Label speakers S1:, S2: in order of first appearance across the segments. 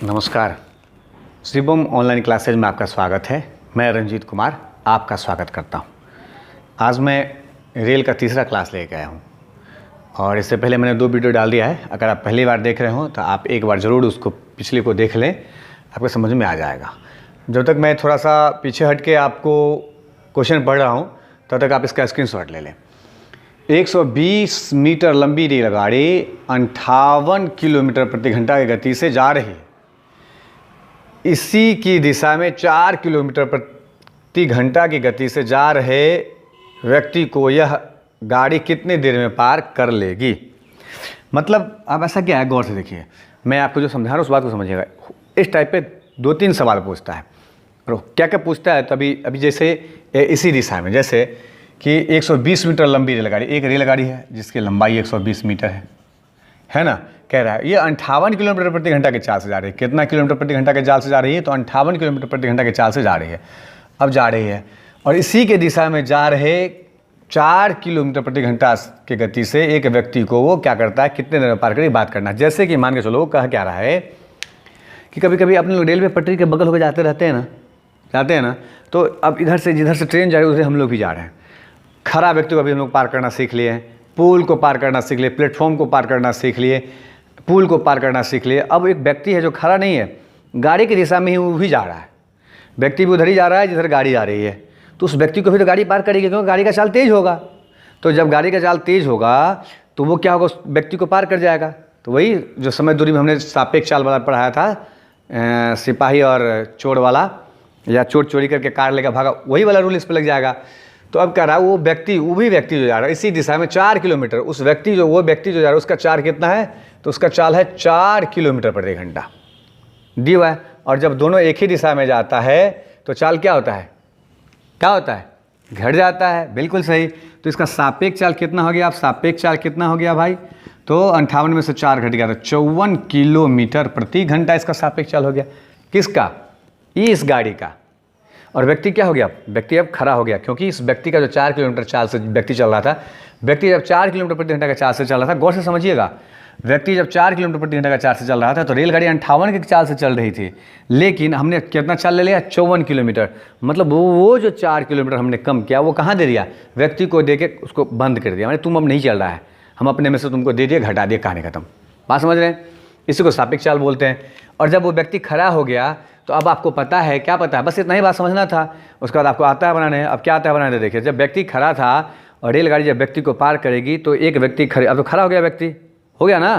S1: नमस्कार। Shivam online classes में आपका स्वागत है। मैं रंजीत कुमार आपका स्वागत करता हूं। आज मैं रेल का तीसरा क्लास लेके आया हूं और इससे पहले मैंने 2 वीडियो डाल दिया है। अगर आप पहली बार देख रहे हो तो आप एक बार ज़रूर उसको पिछले को देख लें, आपको समझ में आ जाएगा। जब तक मैं थोड़ा सा पीछे हट के आपको क्वेश्चन पढ़ रहा हूँ तब तक आप इसका स्क्रीनशॉट ले लें। 120 मीटर लंबी रेलगाड़ी 58 किलोमीटर प्रति घंटा की गति से जा रही है। इसी की दिशा में 4 किलोमीटर प्रति घंटा की गति से जा रहे व्यक्ति को यह गाड़ी कितनी देर में पार कर लेगी। मतलब अब ऐसा क्या है, गौर से देखिए, मैं आपको जो समझा रहा हूँ उस बात को समझिएगा। इस टाइप पे 2-3 सवाल पूछता है और क्या क्या पूछता है। तो अभी जैसे इसी दिशा में, जैसे कि 120 मीटर लंबी रेलगाड़ी, एक रेलगाड़ी है जिसकी लंबाई 120 मीटर है ना। कह रहा है ये 58 किलोमीटर प्रति घंटा के चाल से जा रही है। कितना किलोमीटर प्रति घंटा के चाल से जा रही है? तो 58 किलोमीटर प्रति घंटा के चाल से जा रही है। अब जा रही है और इसी के दिशा में जा रहे 4 किलोमीटर प्रति घंटा की गति से एक व्यक्ति को वो क्या करता है, कितने देर में पार करेगी, बात करना। जैसे कि मान के चलो, कह क्या रहा है कि कभी कभी अपने लोग रेलवे पटरी के बगल होकर जाते हैं ना, तो अब जिधर से ट्रेन जा रही है उधर हम लोग भी जा रहे हैं। खड़ा व्यक्ति को अभी हम लोग पार करना सीख लिए, पुल को पार करना सीख लिए, प्लेटफॉर्म को पार करना सीख लिए, पुल को पार करना सीख लिए। अब एक व्यक्ति है जो खड़ा नहीं है, गाड़ी की दिशा में ही वो भी जा रहा है। व्यक्ति भी उधर ही जा रहा है जिधर गाड़ी आ रही है, तो उस व्यक्ति को भी तो गाड़ी पार करेगी, क्योंकि गाड़ी का चाल तेज़ होगा। तो जब गाड़ी का चाल तेज़ होगा तो वो क्या होगा, उस व्यक्ति को पार कर जाएगा। तो वही जो समय दूरी में हमने सापेक्ष चाल वाला पढ़ाया था, सिपाही और चोर वाला, या चोर चोरी करके कार लेकर भागा, वही वाला रूल इस पर लग जाएगा। तो अब कह रहा है वो भी व्यक्ति जो जा रहा है इसी दिशा में 4 किलोमीटर, वो व्यक्ति जो जा रहा है उसका चाल कितना है? तो उसका चाल है 4 किलोमीटर प्रति घंटा दी हुआ है। और जब दोनों एक ही दिशा में जाता है तो चाल क्या होता है? घट जाता है। बिल्कुल सही। तो इसका सापेक्ष चाल कितना हो गया? आप सापेक्ष चाल कितना हो गया भाई? तो 58 में से 4 घट गया तो 54 किलोमीटर प्रति घंटा इसका सापेक्ष चाल हो गया। किसका? इस गाड़ी का। और व्यक्ति क्या हो गया? व्यक्ति अब खड़ा हो गया, क्योंकि इस व्यक्ति का जो 4 किलोमीटर चाल से व्यक्ति चल रहा था, व्यक्ति जब 4 किलोमीटर प्रति घंटा का चाल से चल रहा था, गौर से समझिएगा, व्यक्ति जब 4 किलोमीटर प्रति घंटा का चाल से चल रहा था तो रेलगाड़ी 58 की चाल से चल रही थी, लेकिन हमने कितना चाल ले लिया? 54 किलोमीटर। मतलब वो जो 4 किलोमीटर हमने कम किया वो कहाँ दे दिया? व्यक्ति को दे के उसको बंद कर दिया। मैंने तुम अब नहीं चल रहा है, हम अपने में से तुमको दे दिए, घटा दिए, कहानी खत्म। बात समझ रहे हैं? इसी को सापेक्ष चाल बोलते हैं। और जब वो व्यक्ति खड़ा हो गया तो अब आपको पता है, क्या पता है, बस इतना ही बात समझना था। उसके बाद आपको आता है बनाने। अब क्या आता है बनाने? देखिए, जब व्यक्ति खड़ा था और रेलगाड़ी जब व्यक्ति को पार करेगी तो एक व्यक्ति अब तो खड़ा हो गया, व्यक्ति हो गया ना।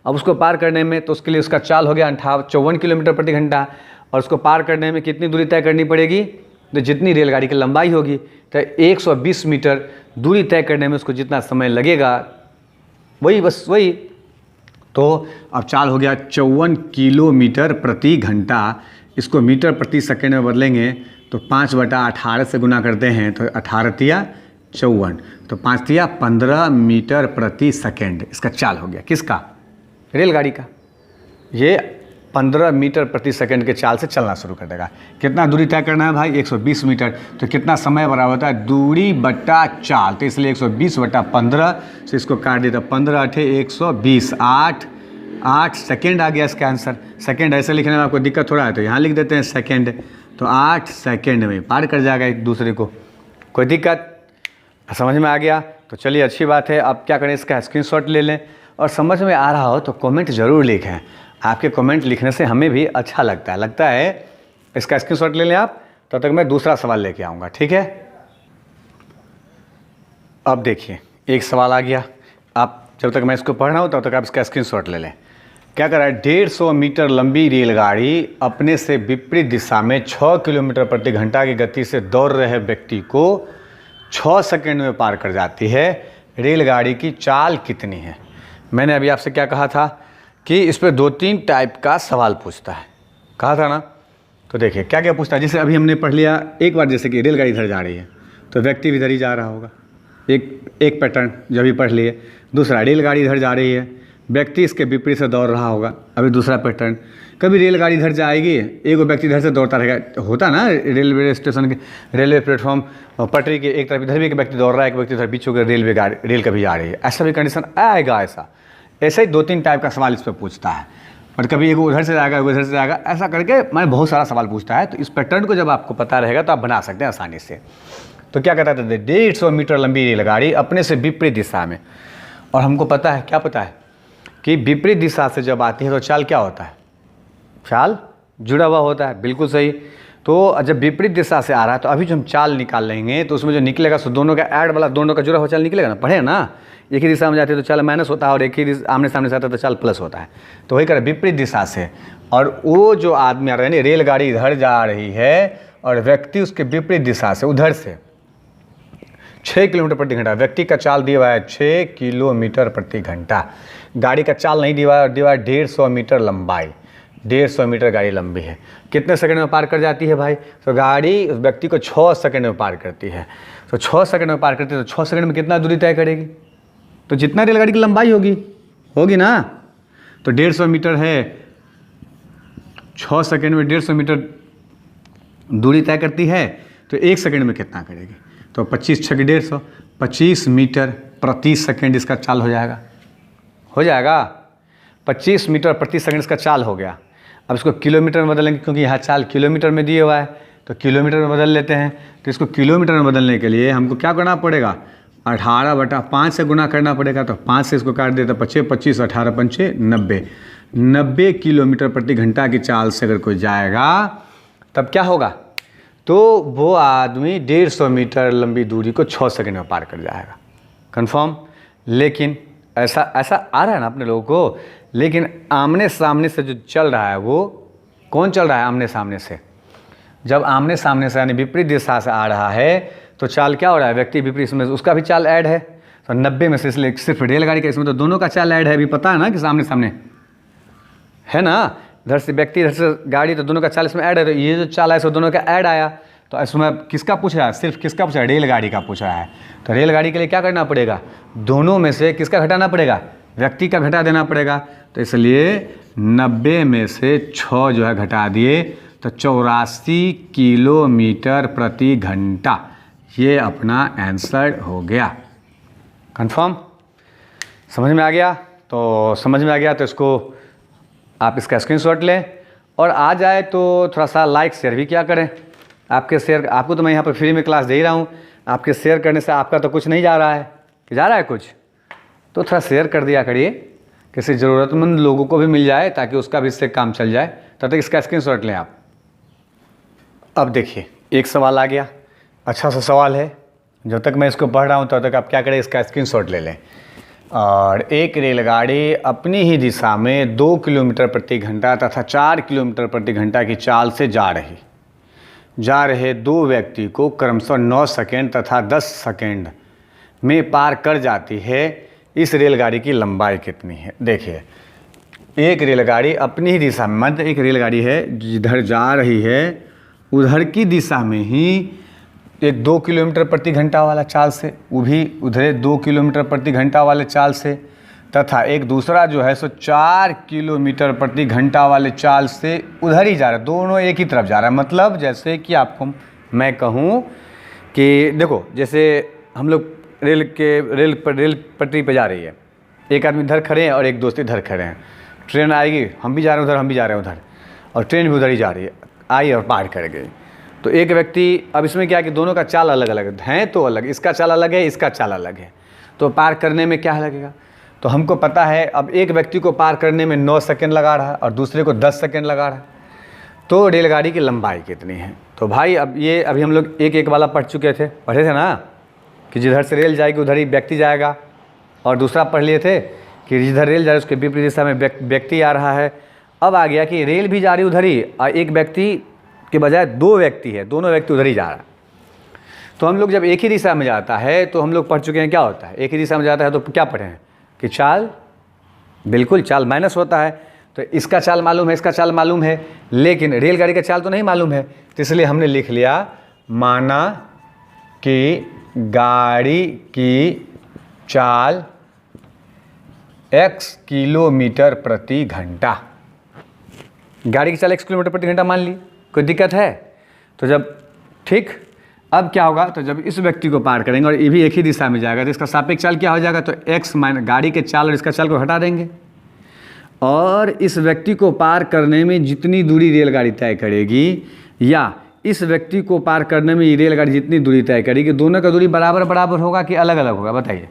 S1: अब उसको पार करने में तो उसके लिए उसका चाल हो गया 54 किलोमीटर प्रति घंटा, और उसको पार करने में कितनी दूरी तय करनी पड़ेगी? तो जितनी रेलगाड़ी की लंबाई होगी, तो 120 मीटर दूरी तय करने में उसको जितना समय लगेगा वही। तो अब चाल हो गया 54 किलोमीटर प्रति घंटा। इसको मीटर प्रति सेकंड में बदलेंगे तो 5/18 से गुना करते हैं तो 18 तिया 54, तो 5 तिया 15 मीटर प्रति सेकंड इसका चाल हो गया। किसका? रेलगाड़ी का। ये 15 मीटर प्रति सेकंड के चाल से चलना शुरू कर देगा। कितना दूरी तय करना है भाई? 120 मीटर। तो कितना समय बराबर होता है? दूरी बट्टा चाल। तो इसलिए 120/15 से इसको काट देता, 15 × 8 = 120, 8 सेकेंड आ गया इसका आंसर। सेकेंड ऐसे लिखने में आपको दिक्कत हो रहा है तो यहाँ लिख देते हैं सेकेंड। तो 8 सेकेंड में पार कर जाएगा एक दूसरे को। कोई दिक्कत? समझ में आ गया? तो चलिए, अच्छी बात है। अब क्या करें, इसका स्क्रीनशॉट ले लें, और समझ में आ रहा हो तो कमेंट ज़रूर लिखें। आपके कमेंट लिखने से हमें भी अच्छा लगता है। इसका स्क्रीनशॉट ले लें आप, तब तक मैं दूसरा सवाल लेके आऊँगा, ठीक है? अब देखिए, एक सवाल आ गया। आप जब तक मैं इसको पढ़ रहा हूँ तब तक आप इसका स्क्रीनशॉट ले लें। क्या कर रहा है? 150 मीटर लंबी रेलगाड़ी अपने से विपरीत दिशा में 6 किलोमीटर प्रति घंटा की गति से दौड़ रहे व्यक्ति को 6 सेकंड में पार कर जाती है। रेलगाड़ी की चाल कितनी है? मैंने अभी आपसे क्या कहा था कि इस पर 2-3 टाइप का सवाल पूछता है, कहा था ना। तो देखिए क्या क्या पूछता है। जैसे अभी हमने पढ़ लिया एक बार, जैसे कि रेलगाड़ी इधर जा रही है तो व्यक्ति भी इधर ही जा रहा होगा, एक पैटर्न जब भी पढ़ लिए। दूसरा, रेलगाड़ी इधर जा रही है, व्यक्ति इसके विपरीत से दौड़ रहा होगा, अभी दूसरा पैटर्न। कभी रेलगाड़ी इधर जाएगी, एक व्यक्ति इधर से दौड़ता रहेगा, होता ना रेलवे स्टेशन के, रेलवे प्लेटफॉर्म पटरी के एक तरफ इधर भी एक व्यक्ति दौड़ रहा है, एक व्यक्ति इधर बीच होकर रेल कभी आ रही है, ऐसा भी कंडीशन आएगा। ऐसा ही 2-3 टाइप का सवाल इस पर पूछता है। और कभी एक उधर से जाएगा, उधर से जाएगा, ऐसा करके मैं बहुत सारा सवाल पूछता है। तो इस पैटर्न को जब आपको पता रहेगा तो आप बना सकते हैं आसानी से। तो क्या कहता था, 150 मीटर लंबी रेलगाड़ी अपने से विपरीत दिशा में, और हमको पता है, क्या पता है कि विपरीत दिशा से जब आती है तो चाल क्या होता है, चाल जुड़ा हुआ होता है। बिल्कुल सही। तो जब विपरीत दिशा से आ रहा है तो अभी जो हम चाल निकाल लेंगे तो उसमें जो निकलेगा सो दोनों का ऐड वाला, दोनों का जुड़ा हुआ चाल निकलेगा ना, पढ़े ना। एक ही दिशा में जाते हैं तो चाल माइनस होता है, और एक ही आमने सामने से आता है तो चाल प्लस होता है। तो वही कर विपरीत दिशा से, और वो जो आदमी आ रहा है ना, रेलगाड़ी इधर जा रही है और व्यक्ति उसके विपरीत दिशा से उधर से 6 किलोमीटर प्रति घंटा, व्यक्ति का चाल दिया हुआ है 6 किलोमीटर प्रति घंटा। गाड़ी का चाल नहीं दिया है, 150 मीटर लंबाई, 150 मीटर गाड़ी लंबी है। कितने सेकंड में पार कर जाती है भाई, तो गाड़ी उस व्यक्ति को 6 सेकंड में पार करती है। तो 6 सेकंड में पार करती है तो 6 सेकंड में कितना दूरी तय करेगी, तो जितना रेलगाड़ी की लंबाई होगी ना, तो 150 मीटर है, 6 सेकंड में 150 मीटर दूरी तय करती है, तो 1 सेकंड में कितना करेगी, तो 25 छक 150, 25 मीटर प्रति सेकंड इसका चाल हो जाएगा। 25 मीटर प्रति सेकंड इसका चाल हो गया। अब इसको किलोमीटर में बदलेंगे, क्योंकि यहाँ चाल किलोमीटर में दिए हुआ है, तो किलोमीटर में बदल लेते हैं। तो इसको किलोमीटर में बदलने के लिए हमको क्या करना पड़ेगा, 18/5 से गुना करना पड़ेगा। तो 5 से इसको काट देता, 25, 18 पंचे 90, 90 किलोमीटर प्रति घंटा की चाल से अगर कोई जाएगा तब क्या होगा, तो वो आदमी 150 मीटर लंबी दूरी को 6 सेकंड में पार कर जाएगा। कंफर्म। लेकिन ऐसा आ रहा है ना अपने लोगों को, लेकिन आमने सामने से जो चल रहा है वो कौन चल रहा है, आमने सामने से। जब आमने सामने से यानी विपरीत दिशा से आ रहा है तो चाल क्या हो रहा है, व्यक्ति विपरीत में उसका भी चाल ऐड है। तो 90 में से इसलिए सिर्फ रेलगाड़ी का, इसमें तो दोनों का चाल ऐड है। अभी पता है ना कि सामने सामने है ना, इधर से व्यक्ति इधर से गाड़ी, तो दोनों का चाल इसमें ऐड है। तो ये जो चाल है सो दोनों का ऐड आया। तो इसमें किसका पूछ रहा है, सिर्फ किसका पूछ रहा है, रेलगाड़ी का पूछ रहा है। तो रेलगाड़ी के लिए क्या करना पड़ेगा, दोनों में से किसका घटाना पड़ेगा, व्यक्ति का घटा देना पड़ेगा। तो इसलिए 90 में से 6 जो है घटा दिए, तो 84 किलोमीटर प्रति घंटा, ये अपना आंसर हो गया। कंफर्म। समझ में आ गया, तो समझ में आ गया तो इसको आप इसका स्क्रीनशॉट लें, और आ जाए तो थोड़ा सा लाइक शेयर भी क्या करें। आपके शेयर, आपको तो मैं यहाँ पर फ्री में क्लास दे ही रहा हूँ, आपके शेयर करने से आपका तो कुछ नहीं जा रहा है, कि जा रहा है कुछ, तो थोड़ा शेयर कर दिया करिए, किसी ज़रूरतमंद लोगों को भी मिल जाए, ताकि उसका भी इससे काम चल जाए। तब तक इसका स्क्रीनशॉट लें आप। अब देखिए एक सवाल आ गया, अच्छा सा सवाल है। जब तक मैं इसको पढ़ रहा हूँ तब तक आप क्या करें, इसका स्क्रीनशॉट ले लें। और एक रेलगाड़ी अपनी ही दिशा में 2 किलोमीटर प्रति घंटा तथा 4 किलोमीटर प्रति घंटा की चाल से जा रहे 2 व्यक्ति को क्रमशः 9 सेकेंड तथा 10 सेकेंड में पार कर जाती है। इस रेलगाड़ी की लंबाई कितनी है। देखिए एक रेलगाड़ी अपनी ही दिशा में, मतलब एक रेलगाड़ी है जिधर जा रही है उधर की दिशा में ही एक 2 किलोमीटर प्रति घंटा वाला चाल से, वो भी उधर 2 किलोमीटर प्रति घंटा वाले चाल से, तथा एक दूसरा जो है सो 4 किलोमीटर प्रति घंटा वाले चाल से उधर ही जा रहा है। दोनों एक ही तरफ जा रहा है। मतलब जैसे कि आपको मैं कहूँ कि देखो, जैसे हम लोग रेल पटरी पे जा रही है, एक आदमी इधर खड़े हैं और एक दोस्त इधर खड़े हैं। ट्रेन आएगी, हम भी जा रहे हैं उधर, हम भी जा रहे हैं उधर, और ट्रेन भी उधर ही जा रही है, आई और पार कर गई। तो एक व्यक्ति, अब इसमें क्या है कि दोनों का चाल अलग अलग है, तो अलग, इसका चाल अलग है, इसका चाल अलग है, तो पार करने में क्या लगेगा। तो हमको पता है अब एक व्यक्ति को पार करने में 9 सेकंड लगा रहा है और दूसरे को 10 सेकंड लगा रहा है। तो रेलगाड़ी की लंबाई कितनी है। तो भाई अब ये अभी हम लोग एक वाला पढ़े थे ना, कि जिधर से रेल जाएगी उधर ही व्यक्ति जाएगा, और दूसरा पढ़ लिए थे कि जिधर रेल जा रही है उसके विपरीत दिशा में व्यक्ति आ रहा है। अब आ गया कि रेल भी जा रही उधर ही, और एक व्यक्ति के बजाय 2 व्यक्ति है, दोनों व्यक्ति उधर ही जा रहा है। तो हम लोग जब एक ही दिशा में जाता है तो हम लोग पढ़ चुके हैं क्या होता है, एक ही दिशा में जाता है तो क्या पढ़े हैं कि चाल, बिल्कुल चाल माइनस होता है। तो इसका चाल मालूम है, इसका चाल मालूम है, लेकिन रेलगाड़ी का चाल तो नहीं मालूम है। तो इसलिए हमने लिख लिया, माना कि गाड़ी की चाल x किलोमीटर प्रति घंटा, गाड़ी की चाल x किलोमीटर प्रति घंटा मान ली, कोई दिक्कत है। तो जब ठीक, अब क्या होगा, तो जब इस व्यक्ति को पार करेंगे और ये भी एक ही दिशा में जाएगा तो इसका सापेक्ष चाल क्या हो जाएगा, तो x माइनस गाड़ी के चाल और इसका चाल को हटा देंगे, और इस व्यक्ति को पार करने में जितनी दूरी रेलगाड़ी तय करेगी या इस व्यक्ति को पार करने में ये रेलगाड़ी जितनी दूरी तय करेगी, दोनों का दूरी बराबर बराबर होगा कि अलग अलग होगा? बताइए।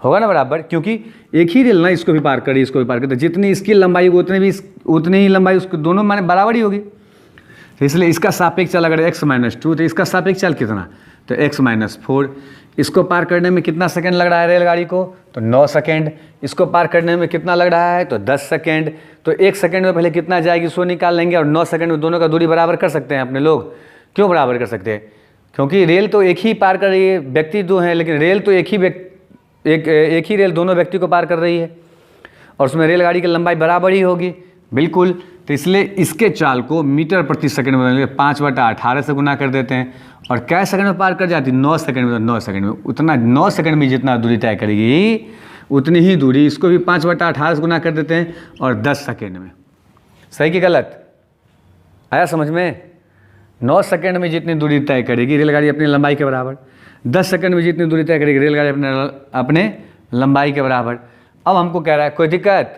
S1: होगा ना बराबर, क्योंकि एक ही रेल ना इसको भी पार करी इसको भी पार करी, तो जितनी इसकी लंबाई होगी उतनी ही लंबाई उसको दोनों माने बराबर ही होगी। तो इसलिए इसका सापेक्ष चल अगर x-2 तो इसका सापेक्ष चल कितना? तो x-4। इसको पार करने में कितना सेकंड लग रहा है रेलगाड़ी को? तो 9 सेकंड। इसको पार करने में कितना लग रहा है? तो 10 सेकंड। तो 1 सेकंड में पहले कितना जाएगी सो निकाल लेंगे, और 9 सेकंड में दोनों का दूरी बराबर कर सकते हैं अपने लोग। क्यों बराबर कर सकते हैं? क्योंकि रेल तो एक ही पार कर रही है, व्यक्ति दो हैं, लेकिन रेल तो एक ही रेल दोनों व्यक्ति को पार कर रही है, और उसमें रेलगाड़ी की लंबाई बराबर ही होगी। बिल्कुल। तो इसलिए इसके चाल को मीटर प्रति सेकंड में 5/18 से गुना कर देते हैं, और कै सेकंड में पार कर जाती? 9 सेकंड में। तो 9 सेकंड में उतना 9 सेकंड में जितना दूरी तय करेगी उतनी ही दूरी इसको भी 5/18 से गुना कर देते हैं, और 10 सेकंड में। सही कि गलत? आया समझ में? 9 सेकंड में जितनी दूरी तय करेगी रेलगाड़ी अपनी लंबाई के बराबर, 10 सेकंड में जितनी दूरी तय करेगी रेलगाड़ी अपने लंबाई के बराबर। अब हमको कह रहा है कोई दिक्कत?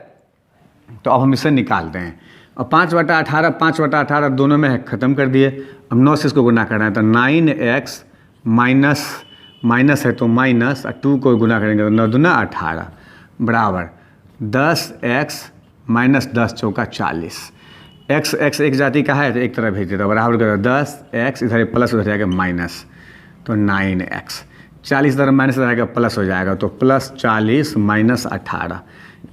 S1: तो अब हम इसे निकालते हैं, और 5/18 दोनों में है, ख़त्म कर दिए। अब 9 से इसको गुना करना है, तो 9x माइनस है तो माइनस, और 2 को गुना करेंगे तो 9 दूना 18 बराबर 10x माइनस 10 चौका 40। x एक जाति का है तो एक तरफ भेज देता, बराबर कर 10x, इधर प्लस उधर जाएगा माइनस, तो 9x। 40 इधर माइनस इधर आएगा प्लस हो जाएगा, तो प्लस 40 माइनस 18।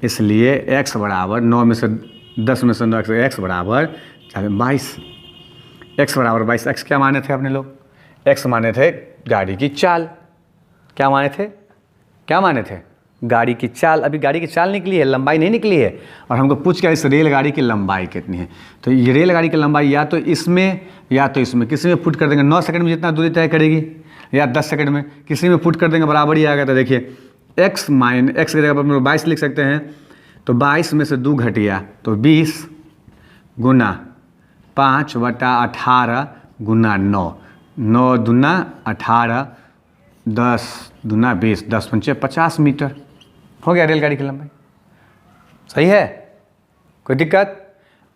S1: इसलिए x बराबर 9 में से 10 में से 9 x बराबर 22। x बराबर 22। x क्या माने थे अपने लोग? x माने थे गाड़ी की चाल। क्या माने थे? क्या माने थे? गाड़ी की चाल। अभी गाड़ी की चाल निकली है, लंबाई नहीं निकली है, और हमको पूछ के इस रेलगाड़ी की लंबाई कितनी है। तो ये रेलगाड़ी की लंबाई या तो इसमें या तो इसमें, किसी में फुट कर देंगे 9 सेकंड में जितना दूरी तय करेगी, या 10 सेकंड में, किसी में फुट कर देंगे बराबर ही आएगा। तो देखिए x की जगह पर हम लोग 22 लिख सकते हैं, तो 22 में से 2 घटिया तो 20 गुना 5/18 गुना 9, 9 दूना 18, 10 दूना 20, 10 पंचे 50 मीटर हो गया रेलगाड़ी की लंबाई। सही है? कोई दिक्कत?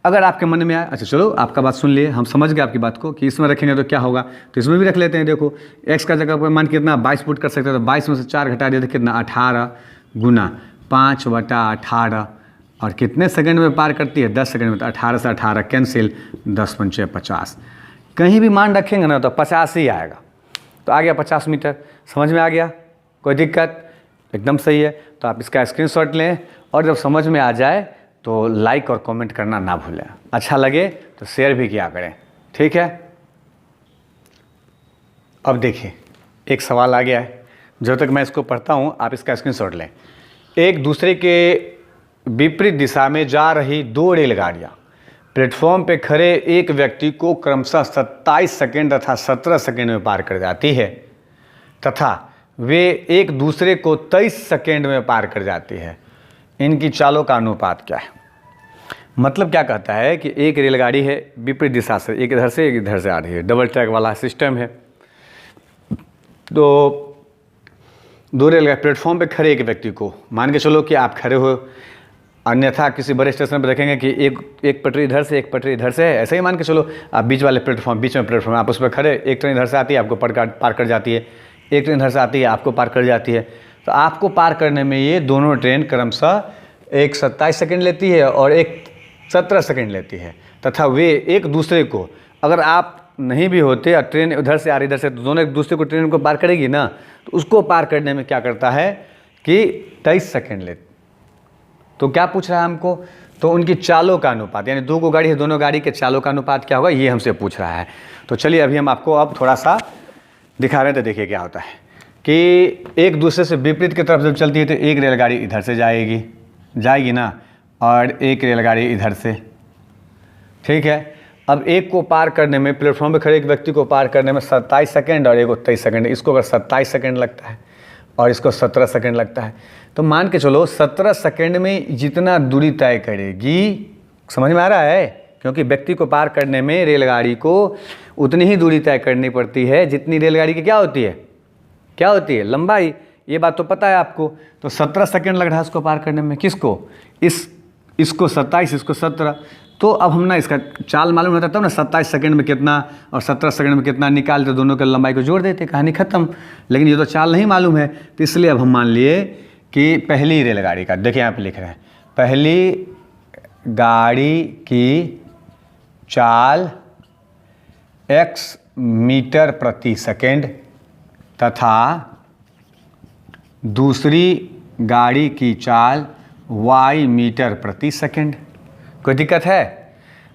S1: अगर आपके मन में आए, अच्छा चलो आपका बात सुन लिए, हम समझ गए आपकी बात को कि इसमें रखेंगे तो क्या होगा, तो इसमें भी रख लेते हैं। देखो x का जगह पर मान कितना 22 पुट कर सकते हैं, तो 22 में से 4 घटा दिए तो कितना 18 गुना 5/18, और कितने सेकंड में पार करती है? 10 सेकंड में। तो 18 से 18 कैंसिल, 10 पंचे 50। कहीं भी मान रखेंगे ना तो 50 ही आएगा, तो आ गया 50 मीटर। समझ में आ गया? कोई दिक्कत? एकदम सही है। तो आप इसका स्क्रीनशॉट लें, और जब समझ में आ जाए तो लाइक और कमेंट करना ना भूलें। अच्छा लगे तो शेयर भी किया करें, ठीक है? अब देखिए एक सवाल आ गया है, जब तक मैं इसको पढ़ता हूँ आप इसका स्क्रीनशॉट लें। एक दूसरे के विपरीत दिशा में जा रही 2 रेलगाड़ियाँ प्लेटफॉर्म पे खड़े एक व्यक्ति को क्रमशः 27 सेकंड तथा 17 सेकंड में पार कर जाती है, तथा वे एक दूसरे को 23 सेकंड में पार कर जाती है। इनकी चालों का अनुपात क्या है? मतलब क्या कहता है कि एक रेलगाड़ी है विपरीत दिशा से, एक इधर से एक इधर से आ रही है, डबल ट्रैक वाला सिस्टम है। तो 2 रेलगाड़ी प्लेटफॉर्म पे खड़े एक व्यक्ति को, मान के चलो कि आप खड़े हो, अन्यथा किसी बड़े स्टेशन पर देखेंगे कि एक पटरी इधर से एक पटरी इधर से है, ऐसे ही मान के चलो आप बीच वाले प्लेटफॉर्म, बीच में प्लेटफॉर्म आप उस पर खड़े, एक ट्रेन इधर से आती है आपको पार कर जाती है, एक ट्रेन इधर से आती है आपको पार कर जाती है। तो आपको पार करने में ये दोनों ट्रेन क्रमशः एक 27 सेकंड लेती है और एक 17 सेकंड लेती है, तथा वे एक दूसरे को, अगर आप नहीं भी होते और ट्रेन उधर से आ रही इधर से, तो दोनों एक दूसरे को ट्रेन को पार करेगी ना, तो उसको पार करने में क्या करता है कि 23 सेकंड लेती। तो क्या पूछ रहा है हमको? तो उनकी चालों का अनुपात, यानी 2 गाड़ी है, दोनों गाड़ी के चालों का अनुपात क्या होगा, ये हमसे पूछ रहा है। तो चलिए अभी हम आपको अब थोड़ा सा दिखा रहे हैं, तो देखिए क्या होता है कि एक दूसरे से विपरीत की तरफ जब चलती है तो एक रेलगाड़ी इधर से जाएगी ना, और एक रेलगाड़ी इधर से, ठीक है। अब एक को पार करने में, प्लेटफॉर्म पर खड़े एक व्यक्ति को पार करने में 27 सेकंड और एक को 23 सेकंड, इसको अगर 27 सेकंड लगता है और इसको 17 सेकंड लगता है, तो मान के चलो 17 सेकंड में जितना दूरी तय करेगी, समझ में आ रहा है? क्योंकि व्यक्ति को पार करने में रेलगाड़ी को उतनी ही दूरी तय करनी पड़ती है जितनी रेलगाड़ी की क्या होती है लंबाई। ये बात तो पता है आपको। तो 17 सेकंड लग रहा है उसको पार करने में। किसको? इसको 27, इसको 17। तो अब हम ना इसका चाल मालूम रहता तब ना 27 सेकंड में कितना और 17 सेकंड में कितना निकाल तो दोनों के लंबाई को जोड़ देते, कहानी खत्म। लेकिन ये तो चाल नहीं मालूम है, तो इसलिए अब हम मान लिए कि पहली रेलगाड़ी का, देखिए यहाँ पे लिख रहे हैं, पहली गाड़ी की चाल x मीटर प्रति सेकंड तथा दूसरी गाड़ी की चाल y मीटर प्रति सेकंड। कोई दिक्कत है?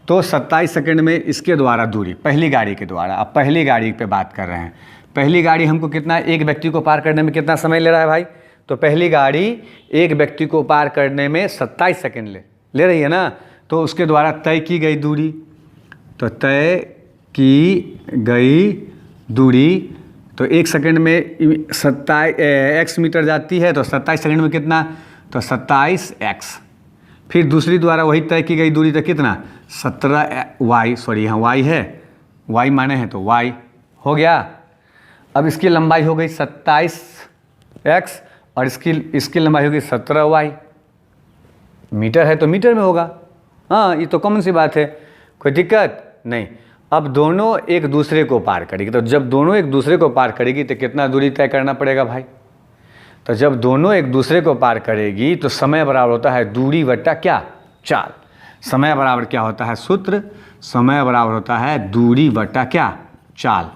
S1: तो 27 सेकंड में इसके द्वारा दूरी, पहली गाड़ी के द्वारा। अब पहली गाड़ी पे बात कर रहे हैं। पहली गाड़ी हमको कितना, एक व्यक्ति को पार करने में कितना समय ले रहा है भाई? तो पहली गाड़ी एक व्यक्ति को पार करने में 27 सेकंड ले रही है ना। तो उसके द्वारा तय की गई दूरी, तो तय की गई दूरी, तो 1 सेकंड में 27 x मीटर जाती है, तो 27 सेकंड में कितना, तो 27x। फिर दूसरी द्वारा वही तय की गई दूरी, तो कितना, 17y, सॉरी यहाँ y है, y माने हैं तो y हो गया। अब इसकी लंबाई हो गई 27x और इसकी लंबाई हो गई 17y। मीटर है तो मीटर में होगा, हाँ ये तो कॉमन सी बात है, कोई दिक्कत नहीं। अब दोनों एक दूसरे को पार करेगी, तो जब दोनों एक दूसरे को पार करेगी तो कितना दूरी तय करना पड़ेगा भाई? तो जब दोनों एक दूसरे को पार करेगी तो समय बराबर होता है दूरी बट्टा क्या, चाल। समय बराबर क्या होता है सूत्र? समय बराबर होता है दूरी बट्टा क्या, चाल।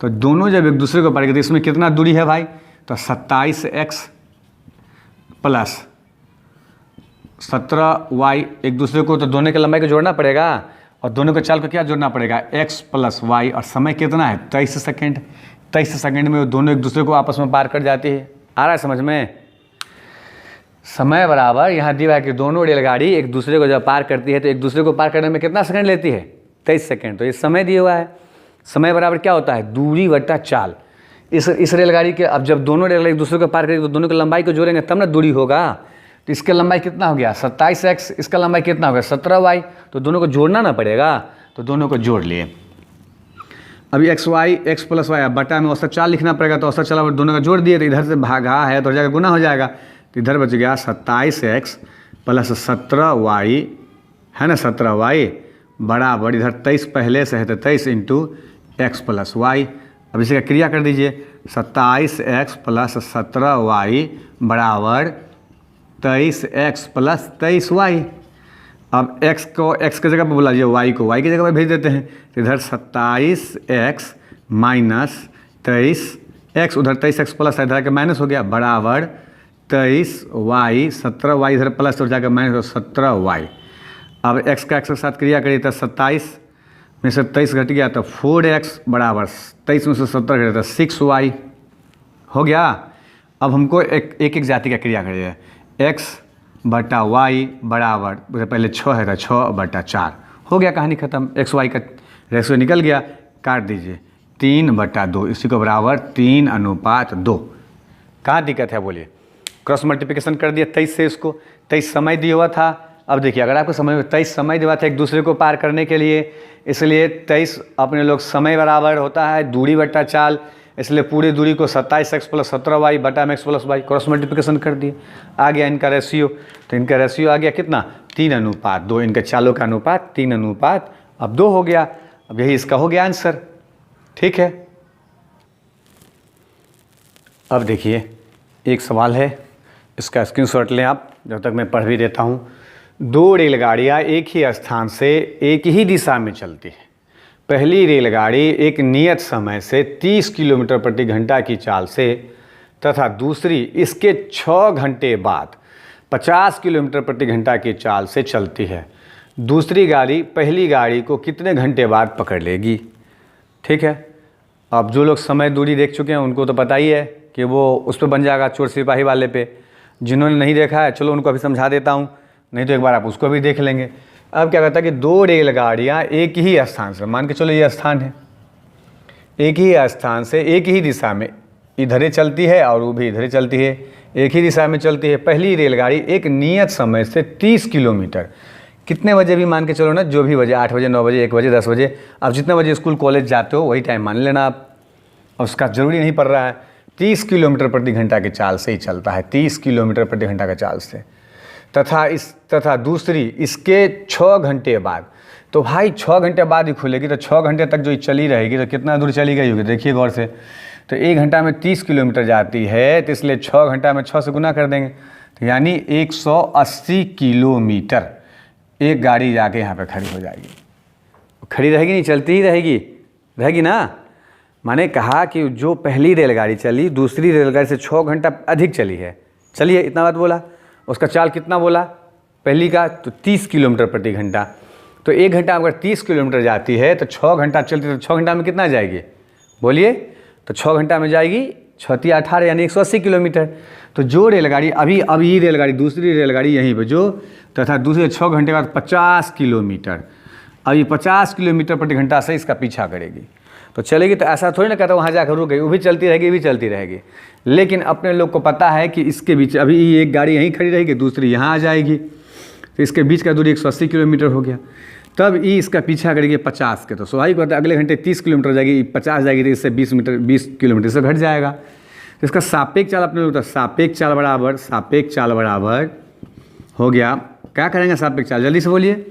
S1: तो दोनों जब एक दूसरे को पार करेगी तो इसमें कितना दूरी है भाई? तो 27x प्लस 17y, एक दूसरे को तो दोनों के लंबाई को जोड़ना पड़ेगा और दोनों के चाल को क्या जोड़ना पड़ेगा, x प्लस y। और समय कितना है? 23 सेकंड। 23 सेकंड में वो दोनों एक दूसरे को आपस में पार कर जाती है। आ रहा है समझ में? समय बराबर यहाँ दिया है कि दोनों रेलगाड़ी एक दूसरे को जब पार करती है तो एक दूसरे को पार करने में कितना सेकंड लेती है? 23 सेकंड। तो ये समय दिया हुआ है। समय बराबर क्या होता है? दूरी बट्टा चाल। इस रेलगाड़ी के, अब जब दोनों रेलगाड़ी एक दूसरे को पार करेगी तो दोनों की लंबाई को जोड़ेंगे तब ना दूरी होगा। तो इसका लंबाई कितना हो गया? 27x। इसका लंबाई कितना हो गया? 17y। तो दोनों को जोड़ना ना पड़ेगा, तो दोनों को जोड़ लिए। अभी x प्लस वाई, बटा में औसत चाल लिखना पड़ेगा, तो औसत चाल दोनों का जोड़ दिए, तो इधर से भागा है तो जाकर गुना हो जाएगा, तो इधर बच गया 27x प्लस 17y, है ना, 17y बराबर, इधर 23 पहले से है तो 23 इंटू x प्लस वाई। अब इसी का क्रिया कर दीजिए, 27x प्लस 17y बराबर 23x प्लस 23y। अब x के जगह पर बुला लीजिए, y को y की जगह पर भेज देते हैं, तो इधर 27x माइनस 23x, उधर 23x प्लस इधर के माइनस हो गया, बराबर 23y, 17y इधर प्लस तो जाकर माइनस, 17y। अब x का x के साथ क्रिया करिए तो 27 में से 23 घट गया तो 4x बराबर 23 में से 17 घटे तो 6y हो गया। अब हमको एक जाति का क्रिया करिए, x बटा y बराबर, पहले 6 है तो 6 बटा 4 हो गया, कहानी खत्म। x y का रेशियो निकल गया, काट दीजिए, 3 बटा 2, इसी को बराबर 3:2। कहाँ दिक्कत है बोलिए? क्रॉस मल्टीप्लिकेशन कर दिया 23 से, इसको 23 समय दिया हुआ था। अब देखिए, अगर आपको समय 23 समय दिया था एक दूसरे को पार करने के लिए, इसलिए 23 अपने लोग समय बराबर होता है दूरी बट्टा चाल, इसलिए पूरी दूरी को 27x प्लस 17y बटा में x plus y cross multiplication कर दिए, आ गया इनका रेशियो। तो इनका रेशियो आ गया कितना? 3:2। इनके चालों का अनुपात 3:2 हो गया। अब यही इसका हो गया आंसर, ठीक है। अब देखिए एक सवाल है, इसका स्क्रीनशॉट लें आप, जब तक मैं पढ़ भी देता हूँ। 2 रेलगाड़ियाँ एक ही स्थान से एक ही दिशा में चलती हैं। पहली रेलगाड़ी एक नियत समय से 30 किलोमीटर प्रति घंटा की चाल से तथा दूसरी इसके 6 घंटे बाद 50 किलोमीटर प्रति घंटा की चाल से चलती है। दूसरी गाड़ी पहली गाड़ी को कितने घंटे बाद पकड़ लेगी? ठीक है। अब जो लोग समय दूरी देख चुके हैं उनको तो पता ही है कि वो उस पर बन जाएगा, चोर सिपाही वाले पे। जिन्होंने नहीं देखा है चलो उनको अभी समझा देता हूँ, नहीं तो एक बार आप उसको भी देख लेंगे। अब क्या कहता है कि 2 रेलगाड़ियाँ एक ही स्थान से, मान के चलो ये स्थान है, एक ही स्थान से एक ही दिशा में इधर चलती है और वो भी इधर चलती है, एक ही दिशा में चलती है। पहली रेलगाड़ी एक नियत समय से 30 किलोमीटर, कितने बजे भी मान के चलो ना, जो भी बजे, 8 बजे, 9 बजे, 1 बजे, 10 बजे, आप जितने बजे स्कूल कॉलेज जाते हो वही टाइम मान लेना आप, और उसका ज़रूरी नहीं पड़ रहा है। 30 किलोमीटर प्रति घंटा की चाल से ही चलता है, 30 किलोमीटर प्रति घंटा की चाल से। तथा दूसरी इसके 6 घंटे बाद, तो भाई 6 घंटे बाद ही खुलेगी, तो 6 घंटे तक जो चली रहेगी तो कितना दूर चली गई होगी, देखिए गौर से। तो 1 घंटा में 30 किलोमीटर जाती है, तो इसलिए 6 घंटा में 6 से गुना कर देंगे, तो यानी 180 किलोमीटर एक गाड़ी जाके यहाँ पे खड़ी हो जाएगी। खड़ी रहेगी नहीं, चलती ही रहेगी ना। मैंने कहा कि जो पहली रेलगाड़ी चली दूसरी रेलगाड़ी से 6 घंटा अधिक चली है, चलिए इतना बात बोला। उसका चाल कितना बोला पहली का, तो 30 किलोमीटर प्रति घंटा। तो 1 घंटा अगर 30 किलोमीटर जाती है तो 6 घंटा चलती है, तो 6 घंटा में कितना जाएगी बोलिए, तो 6 घंटा में जाएगी 6 × 18 यानी 180 किलोमीटर। तो जो रेलगाड़ी अभी ये रेलगाड़ी दूसरी रेलगाड़ी यहीं पर जो तथा दूसरे 6 घंटे बाद 50 किलोमीटर, अभी 50 किलोमीटर प्रति घंटा से इसका पीछा करेगी। तो चलेगी, तो ऐसा थोड़ी ना कहता वहाँ जाकर रुक गई, वो भी चलती रहेगी, भी चलती रहेगी। लेकिन अपने लोग को पता है कि इसके बीच अभी एक गाड़ी यहीं खड़ी रहेगी, दूसरी यहाँ आ जाएगी, तो इसके बीच का दूरी 180 किलोमीटर हो गया। तब ये इसका पीछा करेगी 50 के, तो स्वाभाविक होता है अगले घंटे 30 किलोमीटर जाएगी, 50 जाएगी, तो इससे 20 किलोमीटर से घट जाएगा। तो इसका सापेक्ष चाल अपने लोग, सापेक्ष चाल बराबर हो गया, क्या करेंगे सापेक्ष चाल, जल्दी से बोलिए,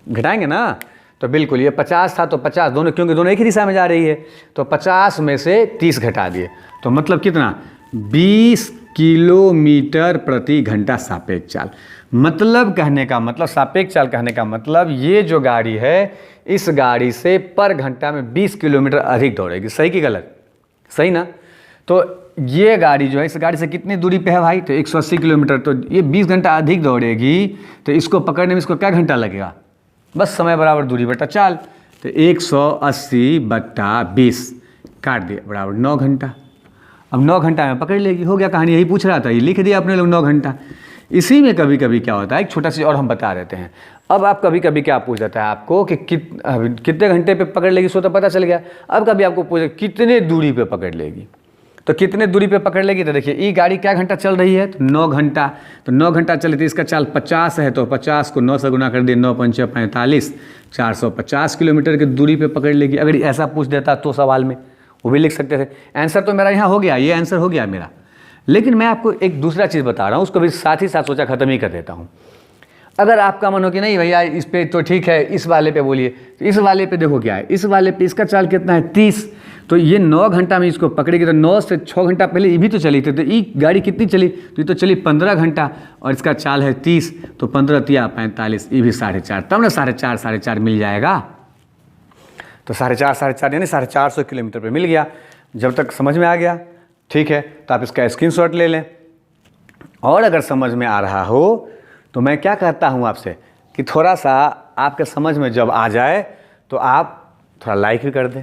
S1: घटाएंगे ना। तो बिल्कुल ये 50 था तो 50 दोनों, क्योंकि दोनों एक ही दिशा में जा रही है, तो 50 में से 30 घटा दिए, तो मतलब कितना 20 किलोमीटर प्रति घंटा सापेक्ष चाल। मतलब कहने का मतलब, सापेक्ष चाल कहने का मतलब ये जो गाड़ी है इस गाड़ी से पर घंटा में 20 किलोमीटर अधिक दौड़ेगी। सही कि गलत, सही ना। तो ये गाड़ी जो है इस गाड़ी से कितनी दूरी पे है भाई, तो 180 किलोमीटर, तो ये 20 घंटा अधिक दौड़ेगी, तो इसको पकड़ने में इसको क्या घंटा लगेगा, बस समय बराबर दूरी बटा चाल। तो 180 बटा 20 काट दिया बराबर 9 घंटा। अब 9 घंटा में पकड़ लेगी, हो गया कहानी, यही पूछ रहा था, ये लिख दिया अपने लोग 9 घंटा। इसी में कभी कभी क्या होता है, एक छोटा सी और हम बता देते हैं। अब आप कभी कभी क्या पूछ देता है आपको कि कितने घंटे पे पकड़ लेगी, सो तो पता चल गया। अब कभी आपको पूछे कितने दूरी पे पकड़ लेगी, तो कितने दूरी पे पकड़ लेगी, तो देखिए ये गाड़ी क्या घंटा चल रही है, तो 9 घंटा। तो 9 घंटा चली थी, इसका चाल 50 है, तो 50 को 9 से गुना कर दिए, 9 × 5 = 45, 450 किलोमीटर की दूरी पे पकड़ लेगी। अगर ऐसा पूछ देता तो सवाल में वो भी लिख सकते थे। आंसर तो मेरा यहाँ हो गया, ये आंसर हो गया मेरा। लेकिन मैं आपको एक दूसरा चीज़ बता रहा हूँ, उसको भी साथ ही साथ सोचा ख़त्म ही कर देता हूँ। अगर आपका मन हो कि नहीं भैया इस पे तो ठीक है, इस वाले पे बोलिए, तो इस वाले पे देखो क्या है, इस वाले पे इसका चाल कितना है 30, तो ये 9 घंटा में इसको पकड़ेगी, तो 9 से 6 घंटा पहले ये भी तो चली थी, तो ये गाड़ी कितनी चली, तो ये तो चली 15 घंटा, और इसका चाल है 30, तो 15 × 45, ये भी 4.5, तब ना 4.5 मिल जाएगा। तो 4.5 यानी 450 किलोमीटर पर मिल गया। जब तक समझ में आ गया ठीक है, तो आप इसका स्क्रीनशॉट ले लें। और अगर समझ में आ रहा हो तो मैं क्या कहता हूँ आपसे कि थोड़ा सा आपके समझ में जब आ जाए तो आप थोड़ा लाइक भी कर दें,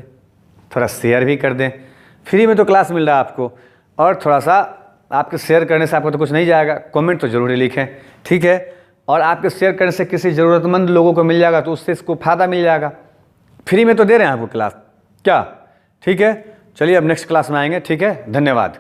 S1: थोड़ा शेयर भी कर दें। फ्री में तो क्लास मिल रहा है आपको, और थोड़ा सा आपके शेयर करने से आपको तो कुछ नहीं जाएगा, कमेंट तो ज़रूर लिखें, ठीक है। और आपके शेयर करने से किसी ज़रूरतमंद लोगों को मिल जाएगा, तो उससे इसको फ़ायदा मिल जाएगा। फ्री में तो दे रहे हैं आपको क्लास क्या, ठीक है। चलिए अब नेक्स्ट क्लास में आएंगे, ठीक है, धन्यवाद।